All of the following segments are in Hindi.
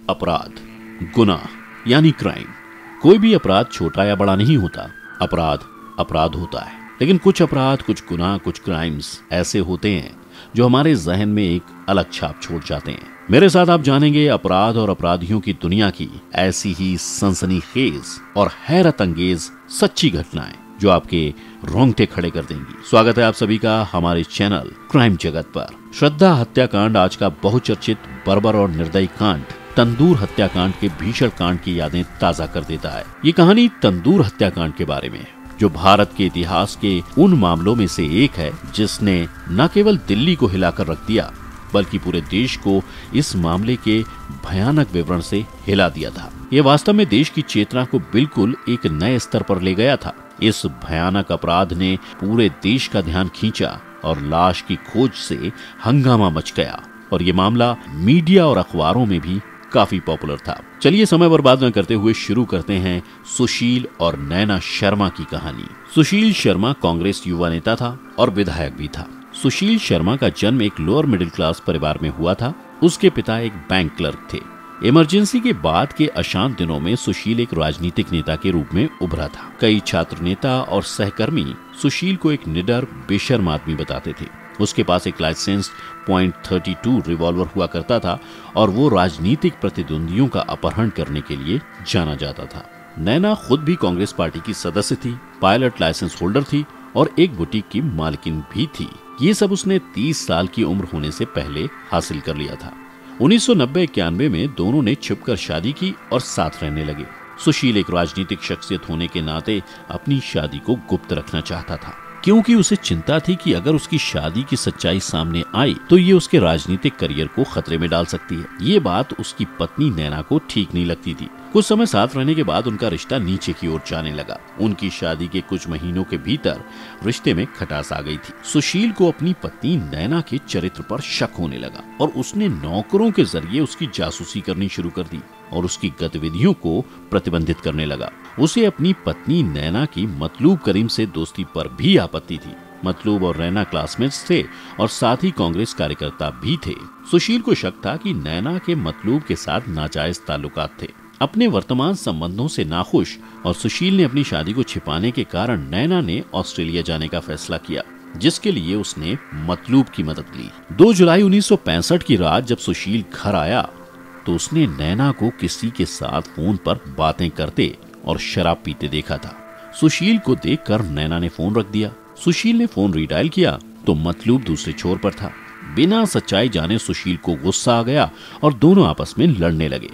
अपराध, गुनाह यानी क्राइम। कोई भी अपराध छोटा या बड़ा नहीं होता। अपराध अपराध होता है, लेकिन कुछ अपराध, कुछ गुनाह, कुछ क्राइम्स ऐसे होते हैं जो हमारे जहन में एक अलग छाप छोड़ जाते हैं। मेरे साथ आप जानेंगे अपराध और अपराधियों की दुनिया की ऐसी ही सनसनीखेज और हैरत अंगेज सच्ची घटनाएं जो आपके रोंगटे खड़े कर देंगी। स्वागत है आप सभी का हमारे चैनल क्राइम जगत पर। श्रद्धा हत्याकांड आज का बहुचर्चित बर्बर और निर्दयी कांड तंदूर हत्याकांड के भीषण कांड की यादें ताजा कर देता है। ये कहानी तंदूर हत्याकांड के बारे में है, जो भारत के इतिहास के उन मामलों में से एक है जिसने न केवल दिल्ली को हिलाकर रख दिया, बल्कि पूरे देश को इस मामले के भयानक विवरण से हिला दिया था। ये वास्तव में देश की चेतना को बिल्कुल एक नए स्तर पर ले गया था। इस भयानक अपराध ने पूरे देश का ध्यान खींचा और लाश की खोज से हंगामा मच गया और ये मामला मीडिया और अखबारों में भी काफी पॉपुलर था। चलिए समय बर्बाद न करते हुए शुरू करते हैं सुशील और नैना शर्मा की कहानी। सुशील शर्मा कांग्रेस युवा नेता था और विधायक भी था। सुशील शर्मा का जन्म एक लोअर मिडिल क्लास परिवार में हुआ था। उसके पिता एक बैंक क्लर्क थे। इमरजेंसी के बाद के अशांत दिनों में सुशील एक राजनीतिक नेता के रूप में उभरा था। कई छात्र नेता और सहकर्मी सुशील को एक निडर बेशर्म आदमी बताते थे। उसके पास एक लाइसेंस .32 रिवॉल्वर हुआ करता था और वो राजनीतिक प्रतिद्वंदियों का अपहरण करने के लिए जाना जाता था। नैना खुद भी कांग्रेस पार्टी की सदस्य थी, पायलट लाइसेंस होल्डर थी और एक बुटीक की मालकिन भी थी। ये सब उसने 30 साल की उम्र होने से पहले हासिल कर लिया था। 1990-91 में दोनों ने छिपकर शादी की और साथ रहने लगे। सुशील एक राजनीतिक शख्सियत होने के नाते अपनी शादी को गुप्त रखना चाहता था, क्योंकि उसे चिंता थी कि अगर उसकी शादी की सच्चाई सामने आई तो ये उसके राजनीतिक करियर को खतरे में डाल सकती है। ये बात उसकी पत्नी नैना को ठीक नहीं लगती थी। कुछ समय साथ रहने के बाद उनका रिश्ता नीचे की ओर जाने लगा। उनकी शादी के कुछ महीनों के भीतर रिश्ते में खटास आ गई थी। सुशील को अपनी पत्नी नैना के चरित्र पर शक होने लगा और उसने नौकरों के जरिए उसकी जासूसी करनी शुरू कर दी और उसकी गतिविधियों को प्रतिबंधित करने लगा। उसे अपनी पत्नी नैना की मतलूब करीम से दोस्ती पर भी आपत्ति थी। मतलूब और नैना क्लासमेट्स थे और साथ ही कांग्रेस कार्यकर्ता भी थे। सुशील को शक था कि नैना के मतलूब के साथ नाजायज ताल्लुकात थे। अपने वर्तमान संबंधों से नाखुश और सुशील ने अपनी शादी को छिपाने के कारण नैना ने ऑस्ट्रेलिया जाने का फैसला किया, जिसके लिए उसने मतलूब की मदद ली। 2 जुलाई 1965 की रात जब सुशील घर आया तो उसने नैना को किसी के साथ फोन पर बातें करते और शराब पीते देखा था। सुशील को देखकर नैना ने फोन रख दिया। सुशील ने फोन रीडायल किया तो मतलूब दूसरे छोर पर था। बिना सच्चाई जाने सुशील को गुस्सा आ गया और दोनों आपस में लड़ने लगे।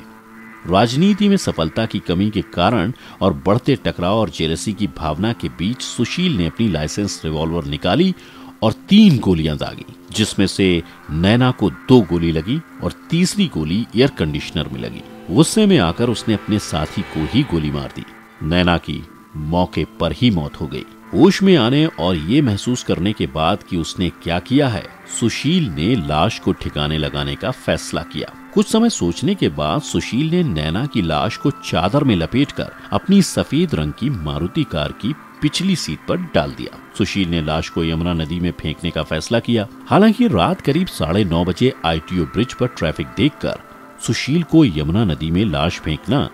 राजनीति में सफलता की कमी के कारण और बढ़ते टकराव और जेलसी की भावना के बीच सुशील ने अपनी लाइसेंस रिवॉल्वर निकाली और 3 गोलियां दागी, जिसमें से नैना को 2 गोली लगी और तीसरी गोली एयर कंडीशनर में लगी। गुस्से में आकर उसने अपने साथी को ही गोली मार दी। नैना की मौके पर ही मौत हो गई। होश में आने और ये महसूस करने के बाद कि उसने क्या किया है, सुशील ने लाश को ठिकाने लगाने का फैसला किया। कुछ समय सोचने के बाद सुशील ने नैना की लाश को चादर में लपेटकर अपनी सफेद रंग की मारुति कार की पिछली सीट पर डाल दिया। सुशील ने लाश को यमुना नदी में फेंकने का फैसला किया। हालांकि रात करीब 9:30 बजे ITO ब्रिज पर ट्रैफिक देखकर सुशील को यमुना नदी में लाश फेंकना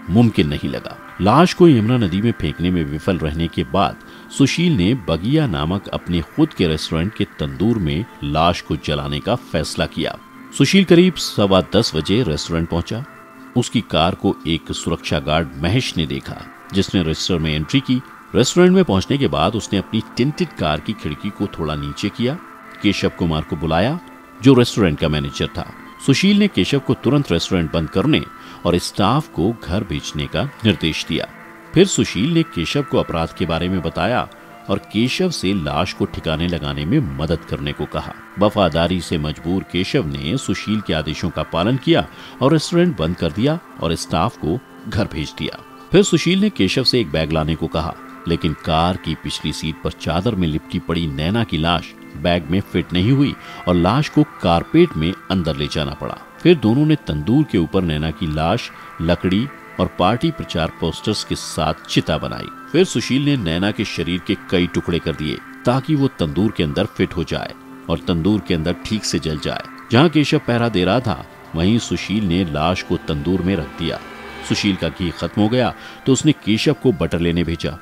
मुमकिन नहीं लगा। लाश को यमुना नदी में फेंकने में विफल रहने के बाद सुशील ने बगिया नामक अपने खुद के रेस्टोरेंट के तंदूर में लाश को जलाने का फैसला किया। सुशील करीब 10:15 बजे रेस्टोरेंट पहुंचा। उसकी कार को एक सुरक्षा गार्ड महेश ने देखा, जिसने रेस्टोरेंट में एंट्री की। रेस्टोरेंट में पहुंचने के बाद उसने अपनी टिंटेड कार की खिड़की को थोड़ा नीचे किया। केशव कुमार को बुलाया, जो रेस्टोरेंट का मैनेजर था। सुशील ने केशव को तुरंत रेस्टोरेंट बंद करने और स्टाफ को घर भेजने का निर्देश दिया। फिर सुशील ने केशव को अपराध के बारे में बताया और केशव से लाश को ठिकाने लगाने में मदद करने को कहा। वफादारी से मजबूर केशव ने सुशील के आदेशों का पालन किया और रेस्टोरेंट बंद कर दिया और स्टाफ को घर भेज दिया। फिर सुशील ने केशव से एक बैग लाने को कहा, लेकिन कार की पिछली सीट पर चादर में लिपटी पड़ी नैना की लाश बैग में फिट नहीं हुई और लाश को कारपेट में अंदर ले जाना पड़ा। फिर दोनों ने तंदूर के ऊपर नैना की लाश, लकड़ी और पार्टी प्रचार पोस्टर्स के साथ चिता बनाई। फिर सुशील ने नैना के शरीर के कई टुकड़े कर दिए ताकि वो तंदूर के अंदर फिट हो जाए और तंदूर के अंदर ठीक से जल जाए। जहाँ केशव पहरा दे रहा था वहीं सुशील ने लाश को तंदूर में रख दिया। सुशील का घी खत्म हो गया तो उसने केशव को बटर लेने भेजा।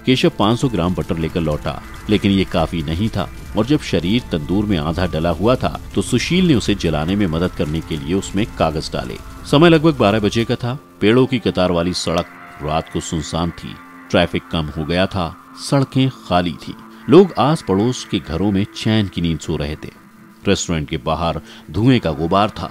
केशव 500 ग्राम बटर लेकर लौटा, लेकिन ये काफी नहीं था और जब शरीर तंदूर में आधा डला हुआ था तो सुशील ने उसे जलाने में मदद करने के लिए उसमें कागज डाले। समय लगभग 12 बजे का था। पेड़ों की कतार वाली सड़क रात को सुनसान थी। ट्रैफिक कम हो गया था, सड़कें खाली थी। लोग आस पड़ोस के घरों में चैन की नींद सो रहे थे। रेस्टोरेंट के बाहर धुएं का गुबार था।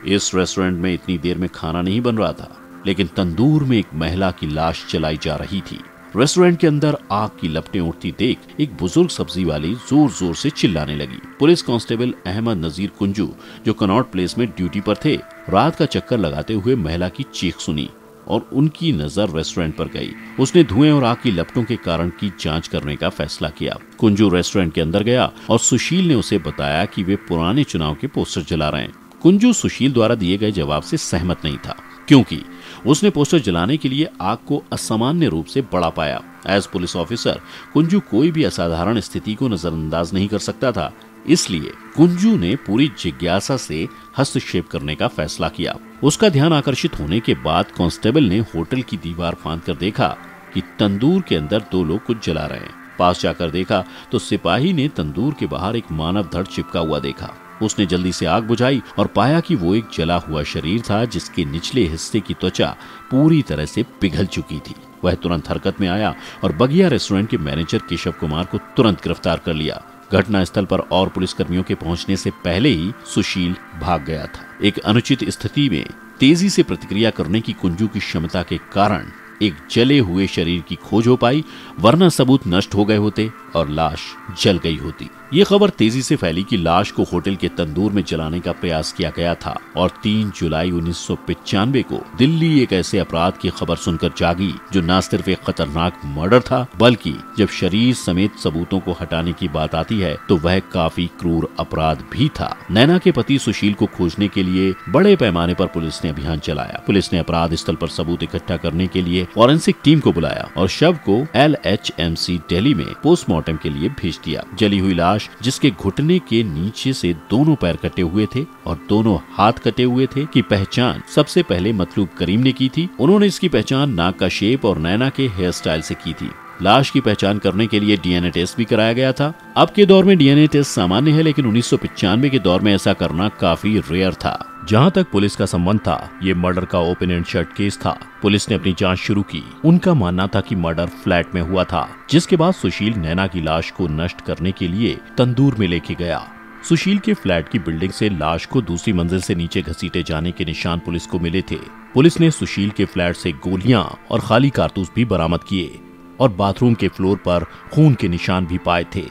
इस रेस्टोरेंट में इतनी देर में खाना नहीं बन रहा था, लेकिन तंदूर में एक महिला की लाश जलाई जा रही थी। रेस्टोरेंट के अंदर आग की लपटें उठती देख एक बुजुर्ग सब्जी वाली जोर जोर से चिल्लाने लगी। पुलिस कांस्टेबल अहमद नजीर कुंजू, जो कनॉट प्लेस में ड्यूटी पर थे, रात का चक्कर लगाते हुए महिला की चीख सुनी और उनकी नजर रेस्टोरेंट पर गई। उसने धुएं और आग की लपटों के कारण की जांच करने का फैसला किया। कुंजू रेस्टोरेंट के अंदर गया और सुशील ने उसे बताया कि वे पुराने चुनाव के पोस्टर जला रहे हैं। कुंजू सुशील द्वारा दिए गए जवाब से सहमत नहीं था, क्योंकि उसने पोस्टर जलाने के लिए आग को असामान्य रूप से बड़ा पाया। एज पुलिस ऑफिसर कुंजू कोई भी असाधारण स्थिति को नजरअंदाज नहीं कर सकता था, इसलिए कुंजू ने पूरी जिज्ञासा से हस्तक्षेप करने का फैसला किया। उसका ध्यान आकर्षित होने के बाद कांस्टेबल ने होटल की दीवार फांदकर देखा कि तंदूर के अंदर 2 लोग कुछ जला रहे हैं। पास जाकर देखा तो सिपाही ने तंदूर के बाहर एक मानव धड़ चिपका हुआ देखा। उसने जल्दी से आग बुझाई और पाया कि वो एक जला हुआ शरीर था, जिसके निचले हिस्से की त्वचा पूरी तरह से पिघल चुकी थी। वह तुरंत हरकत में आया और बगिया रेस्टोरेंट के मैनेजर केशव कुमार को तुरंत गिरफ्तार कर लिया। घटना स्थल पर और पुलिसकर्मियों के पहुंचने से पहले ही सुशील भाग गया था। एक अनुचित स्थिति में तेजी से प्रतिक्रिया करने की कुंजू की क्षमता के कारण एक जले हुए शरीर की खोज हो पाई, वरना सबूत नष्ट हो गए होते और लाश जल गई होती। ये खबर तेजी से फैली कि लाश को होटल के तंदूर में जलाने का प्रयास किया गया था और 3 जुलाई 1995 को दिल्ली एक ऐसे अपराध की खबर सुनकर जागी जो न सिर्फ एक खतरनाक मर्डर था, बल्कि जब शरीर समेत सबूतों को हटाने की बात आती है तो वह काफी क्रूर अपराध भी था। नैना के पति सुशील को खोजने के लिए बड़े पैमाने पर पुलिस ने अभियान चलाया। पुलिस ने अपराध स्थल पर सबूत इकट्ठा करने के लिए फॉरेंसिक टीम को बुलाया और शव को LHMC दिल्ली में पोस्टमार्टम के लिए भेज दिया। जली हुई लाश, जिसके घुटने के नीचे से दोनों पैर कटे हुए थे और दोनों हाथ कटे हुए थे, की पहचान सबसे पहले मतलूब करीम ने की थी। उन्होंने इसकी पहचान नाक का शेप और नैना के हेयर स्टाइल से की थी। लाश की पहचान करने के लिए DNA टेस्ट भी कराया गया था। अब के दौर में DNA टेस्ट सामान्य है, लेकिन 1995 के दौर में ऐसा करना काफी रेयर था। जहां तक पुलिस का संबंध था, ये मर्डर का ओपन एंड शट केस था। पुलिस ने अपनी जांच शुरू की। उनका मानना था कि मर्डर फ्लैट में हुआ था, जिसके बाद सुशील नैना की लाश को नष्ट करने के लिए तंदूर में लेके गया। सुशील के फ्लैट की बिल्डिंग से लाश को दूसरी मंजिल से नीचे घसीटे जाने के निशान पुलिस को मिले थे। पुलिस ने सुशील के फ्लैट से गोलियां और खाली कारतूस भी बरामद किए और बाथरूम के फ्लोर पर खून के निशान भी पाए थे।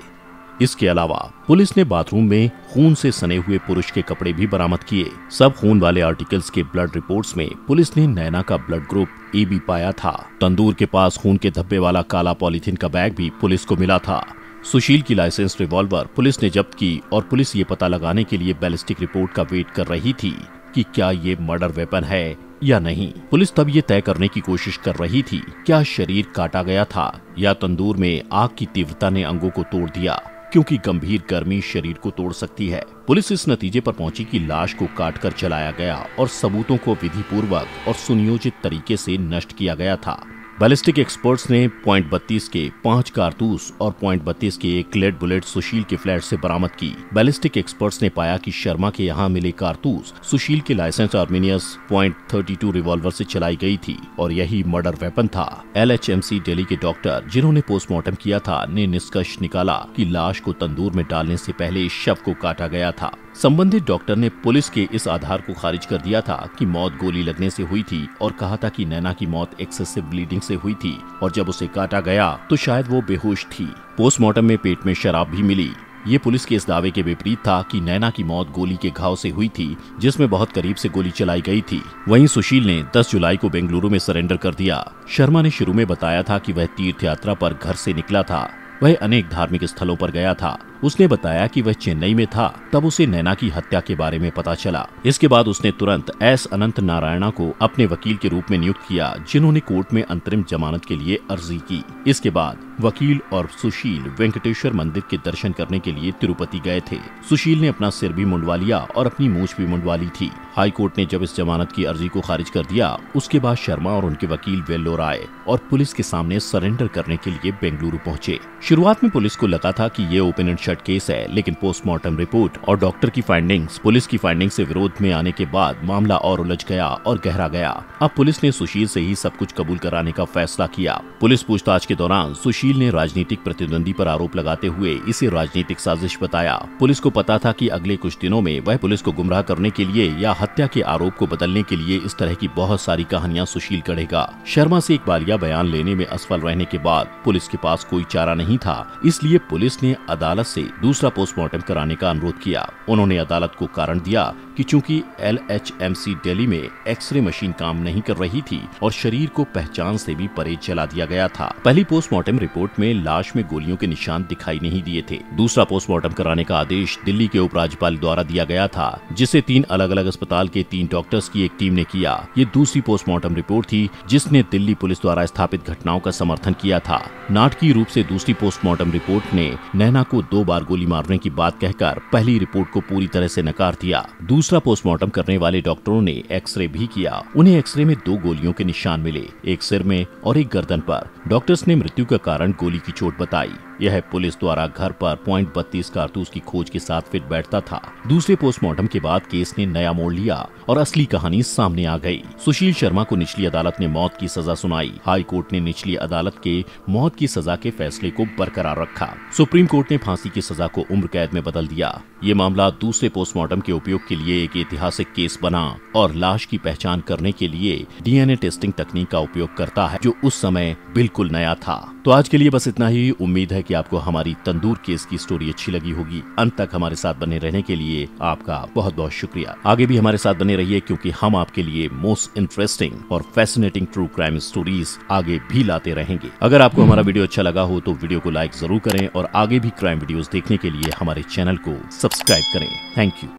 इसके अलावा पुलिस ने बाथरूम में खून से सने हुए पुरुष के कपड़े भी बरामद किए। सब खून वाले आर्टिकल्स के ब्लड रिपोर्ट्स में पुलिस ने नैना का ब्लड ग्रुप AB पाया था। तंदूर के पास खून के धब्बे वाला काला पॉलीथीन का बैग भी पुलिस को मिला था। सुशील की लाइसेंस रिवॉल्वर पुलिस ने जब्त की और पुलिस ये पता लगाने के लिए बैलिस्टिक रिपोर्ट का वेट कर रही थी कि क्या ये मर्डर वेपन है या नहीं। पुलिस तब ये तय करने की कोशिश कर रही थी, क्या शरीर काटा गया था या तंदूर में आग की तीव्रता ने अंगों को तोड़ दिया, क्योंकि गंभीर गर्मी शरीर को तोड़ सकती है। पुलिस इस नतीजे पर पहुंची कि लाश को काटकर जलाया गया और सबूतों को विधिपूर्वक और सुनियोजित तरीके से नष्ट किया गया था। बैलिस्टिक एक्सपर्ट्स ने .32 के 5 कारतूस और .32 के एक लेड बुलेट सुशील के फ्लैट से बरामद की। बैलिस्टिक एक्सपर्ट्स ने पाया कि शर्मा के यहाँ मिले कारतूस सुशील के लाइसेंस आर्मीनियस .32 रिवॉल्वर से चलाई गई थी और यही मर्डर वेपन था। LHMC दिल्ली के डॉक्टर जिन्होंने पोस्टमार्टम किया था ने निष्कर्ष निकाला कि लाश को तंदूर में डालने से पहले शव को काटा गया था। संबंधित डॉक्टर ने पुलिस के इस आधार को खारिज कर दिया था कि मौत गोली लगने से हुई थी और कहा था कि नैना की मौत एक्सेसिव ब्लीडिंग से हुई थी और जब उसे काटा गया तो शायद वो बेहोश थी। पोस्टमार्टम में पेट में शराब भी मिली। ये पुलिस के इस दावे के विपरीत था कि नैना की मौत गोली के घाव से हुई थी, जिसमें बहुत करीब से गोली चलाई गई थी। वहीं सुशील ने 10 जुलाई को बेंगलुरु में सरेंडर कर दिया। शर्मा ने शुरू में बताया था कि वह तीर्थ यात्रा पर घर से निकला था। वह अनेक धार्मिक स्थलों पर गया था। उसने बताया कि वह चेन्नई में था, तब उसे नैना की हत्या के बारे में पता चला। इसके बाद उसने तुरंत S अनंत नारायणा को अपने वकील के रूप में नियुक्त किया, जिन्होंने कोर्ट में अंतरिम जमानत के लिए अर्जी की। इसके बाद वकील और सुशील वेंकटेश्वर मंदिर के दर्शन करने के लिए तिरुपति गए थे। सुशील ने अपना सिर भी मुंडवा लिया और अपनी मूछ भी मुंडवा ली थी। हाई कोर्ट ने जब इस जमानत की अर्जी को खारिज कर दिया, उसके बाद शर्मा और उनके वकील वेल्लोर आए और पुलिस के सामने सरेंडर करने के लिए बेंगलुरु पहुंचे। शुरुआत में पुलिस को लगा था कि ये ओपन एंड शट केस है, लेकिन पोस्टमार्टम रिपोर्ट और डॉक्टर की फाइंडिंग्स पुलिस की फाइंडिंग से विरोध में आने के बाद मामला और उलझ गया और गहरा गया। अब पुलिस ने सुशील से ही सब कुछ कबूल कराने का फैसला किया। पुलिस पूछताछ के दौरान सुशील ने राजनीतिक प्रतिद्वंदी पर आरोप लगाते हुए इसे राजनीतिक साजिश बताया। पुलिस को पता था कि अगले कुछ दिनों में वह पुलिस को गुमराह करने के लिए या हत्या के आरोप को बदलने के लिए इस तरह की बहुत सारी कहानियां सुशील गढ़ेगा। शर्मा से एक बालिया बयान लेने में असफल रहने के बाद पुलिस के पास कोई चारा नहीं था, इसलिए पुलिस ने अदालत से दूसरा पोस्टमार्टम कराने का अनुरोध किया। उन्होंने अदालत को कारण दिया कि चूंकि LHMC दिल्ली में एक्सरे मशीन काम नहीं कर रही थी और शरीर को पहचान से भी परे चला दिया गया था। पहली पोस्टमार्टम रिपोर्ट में लाश में गोलियों के निशान दिखाई नहीं दिए थे। दूसरा पोस्टमार्टम कराने का आदेश दिल्ली के उपराज्यपाल द्वारा दिया गया था, जिसे 3 अलग अलग अस्पताल के 3 डॉक्टर्स की एक टीम ने किया। ये दूसरी पोस्टमार्टम रिपोर्ट थी जिसने दिल्ली पुलिस द्वारा स्थापित घटनाओं का समर्थन किया था। नाटकीय रूप से दूसरी पोस्टमार्टम रिपोर्ट ने नैना को 2 बार गोली मारने की बात कहकर पहली रिपोर्ट को पूरी तरह से नकार दिया। दूसरा पोस्टमार्टम करने वाले डॉक्टरों ने एक्सरे भी किया। उन्हें एक्सरे में 2 गोलियों के निशान मिले, एक सिर में और एक गर्दन पर। डॉक्टर्स ने मृत्यु का कारण गोली की चोट बताई। यह पुलिस द्वारा घर पर .32 कारतूस की खोज के साथ फिट बैठता था। दूसरे पोस्टमार्टम के बाद केस ने नया मोड़ लिया और असली कहानी सामने आ गई। सुशील शर्मा को निचली अदालत ने मौत की सजा सुनाई। हाई कोर्ट ने निचली अदालत के मौत की सजा के फैसले को बरकरार रखा। सुप्रीम कोर्ट ने फांसी की सजा को उम्र कैद में बदल दिया। ये मामला दूसरे पोस्टमार्टम के उपयोग के लिए एक ऐतिहासिक केस बना और लाश की पहचान करने के लिए DNA टेस्टिंग तकनीक का उपयोग करता है, जो उस समय बिल्कुल नया था। तो आज के लिए बस इतना ही। उम्मीद है कि आपको हमारी तंदूर केस की स्टोरी अच्छी लगी होगी। अंत तक हमारे साथ बने रहने के लिए आपका बहुत बहुत शुक्रिया। आगे भी हमारे साथ बने रहिए, क्योंकि हम आपके लिए मोस्ट इंटरेस्टिंग और फैसिनेटिंग ट्रू क्राइम स्टोरीज आगे भी लाते रहेंगे। अगर आपको हमारा वीडियो अच्छा लगा हो तो वीडियो को लाइक जरूर करें और आगे भी क्राइम वीडियोस देखने के लिए हमारे चैनल को सब्सक्राइब करें। Thank you.